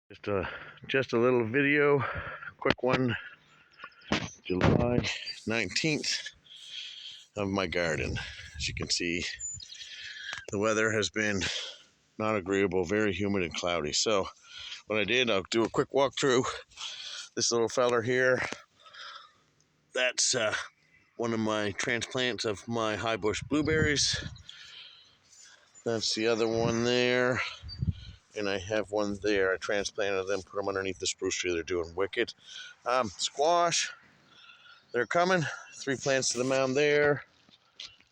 Just a little video, quick one, July 19th of my garden. As you can see, the weather has been not agreeable, very humid and cloudy. So what I did, I'll do a quick walkthrough. This little feller here, that's one of my transplants of my high bush blueberries. That's the other one there. And I have one there. I transplanted them, put them underneath the spruce tree. They're doing wicked. Squash, they're coming. 3 plants to the mound there.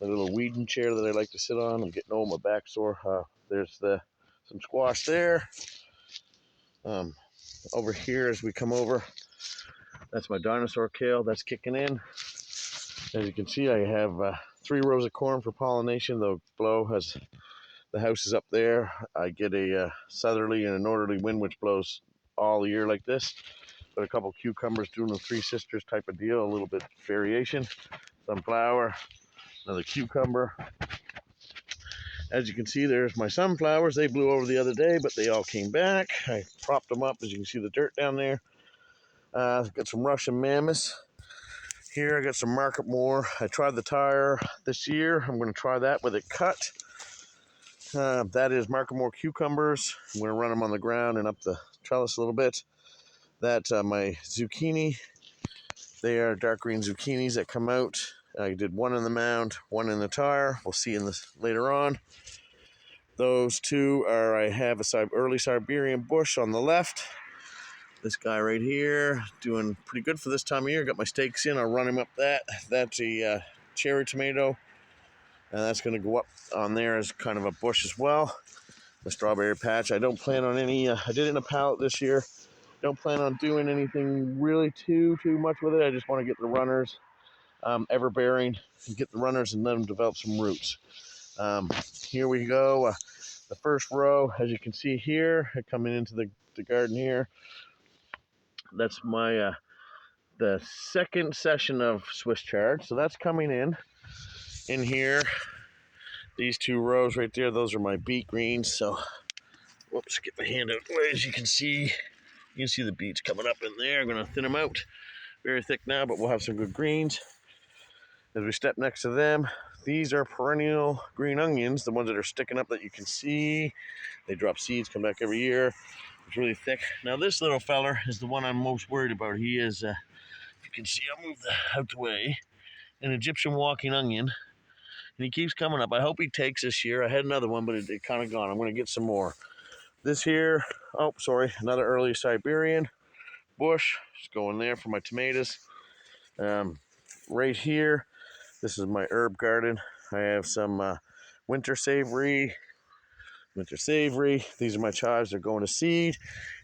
A little weeding chair that I like to sit on. I'm getting old, my back sore. There's some squash there. Over here, as we come over, that's my dinosaur kale. That's kicking in. As you can see, I have 3 rows of corn for pollination. The house is up there. I get a southerly and a northerly wind which blows all year like this. But a couple cucumbers, doing a 3 sisters type of deal, a little bit variation. Sunflower, another cucumber. As you can see, there's my sunflowers. They blew over the other day, but they all came back. I propped them up. As you can see, the dirt down there. Got some Russian mammoths. Here I got some Market More. I tried the tire this year. I'm going to try that with it cut. That is Market More cucumbers. I'm going to run them on the ground and up the trellis a little bit. That's my zucchini. They are dark green zucchinis that come out. I did one in the mound, one in the tire. We'll see in this later on. Those 2 are, I have a early Siberian bush on the left. This guy right here, doing pretty good for this time of year. Got my stakes in, I'll run him up that. That's a cherry tomato. And that's going to go up on there as kind of a bush as well. The strawberry patch. I don't plan on any, I did it in a pallet this year. Don't plan on doing anything really too much with it. I just want to get the runners ever-bearing, get the runners and let them develop some roots. Here we go. The first row, as you can see here, coming into the garden here. That's my the second session of Swiss chard. So that's coming in here. These 2 rows right there, those are my beet greens. So, whoops, get my hand out of the way. As you can see the beets coming up in there. I'm going to thin them out. Very thick now, but we'll have some good greens. As we step next to them, these are perennial green onions, the ones that are sticking up that you can see. They drop seeds, come back every year. It's really thick. Now this little feller is the one I'm most worried about. He is, you can see, I'll move that out the way, an Egyptian walking onion. And he keeps coming up. I hope he takes this year. I had another one, but it kind of gone. I'm going to get some more. This here, oh, sorry, another early Siberian bush. Just going there for my tomatoes. Right here, this is my herb garden. I have some winter savory. These are my chives. They're going to seed.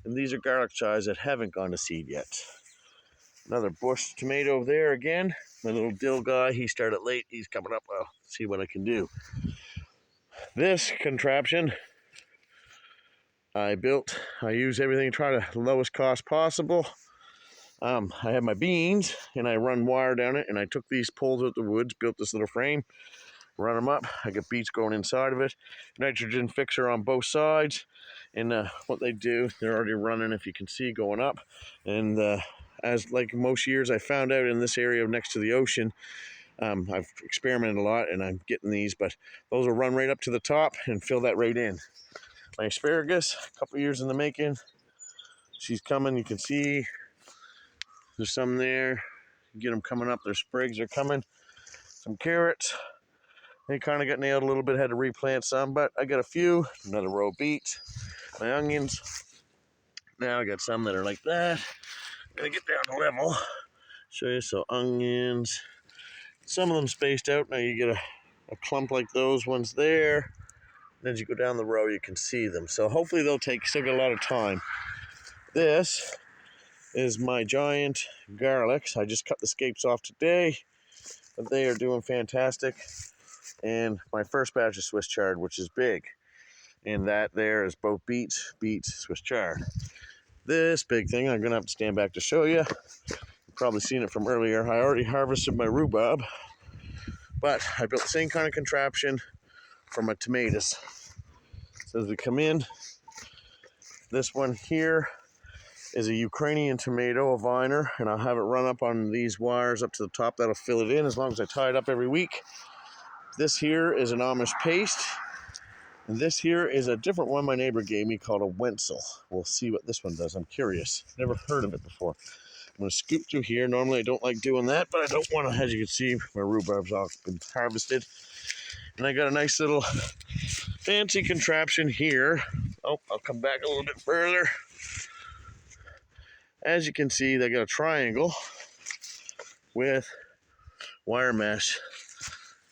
And these are garlic chives that haven't gone to seed yet. Another bush tomato there again. My little dill guy, he started late. He's coming up. I'll see what I can do. This contraption I built. I use everything, try to the lowest cost possible. I have my beans, and I run wire down it, and I took these poles out the woods, built this little frame, run them up. I got beets going inside of it. Nitrogen fixer on both sides. And what they do, they're already running, if you can see, going up. And as like most years, I found out in this area next to the ocean, I've experimented a lot, and I'm getting these, but those will run right up to the top and fill that right in. My asparagus, a couple years in the making. She's coming. You can see there's some there. You get them coming up. Their sprigs are coming. Some carrots. They kind of got nailed a little bit. Had to replant some, but I got a few. Another row of beets. My onions. Now I got some that are like that. I'm going to get down to level. Show you. So onions. Some of them spaced out. Now you get a clump like those ones there. And as you go down the row, you can see them. So hopefully they'll still got a lot of time. This is my giant garlics. I just cut the scapes off today, but they are doing fantastic. And my first batch of Swiss chard, which is big. And that there is both beets, Swiss chard. This big thing, I'm going to have to stand back to show you. You've probably seen it from earlier. I already harvested my rhubarb, but I built the same kind of contraption for my tomatoes. So as we come in, This one here is a Ukrainian tomato, a viner, and I'll have it run up on these wires up to the top. That'll fill it in as long as I tie it up every week. This here is an Amish paste. And this here is a different one my neighbor gave me called a Wenzel. We'll see what this one does. I'm curious. Never heard of it before. I'm going to scoop through here. Normally I don't like doing that, but I don't want to, as you can see, my rhubarb's all been harvested. And I got a nice little fancy contraption here. Oh, I'll come back a little bit further. As you can see, they got a triangle with wire mesh.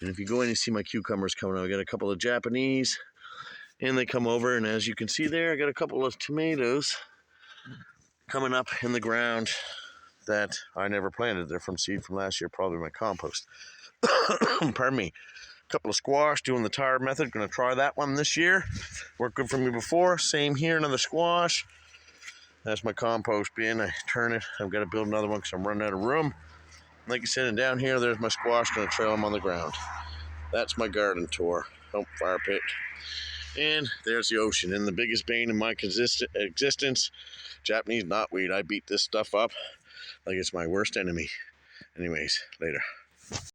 And if you go in, you see my cucumbers coming out. I got a couple of Japanese, and they come over, and as you can see there, I got a couple of tomatoes coming up in the ground that I never planted. They're from seed from last year, probably my compost. Pardon me. A couple of squash, doing the tire method. Going to try that one this year. Worked good for me before. Same here, another squash. That's my compost bin. I turn it. I've got to build another one because I'm running out of room. Like I said, and down here, there's my squash. Going to trail them on the ground. That's my garden tour. Oh, fire pit. And there's the ocean. And the biggest bane in my existence, Japanese knotweed. I beat this stuff up like it's my worst enemy. Anyways, later.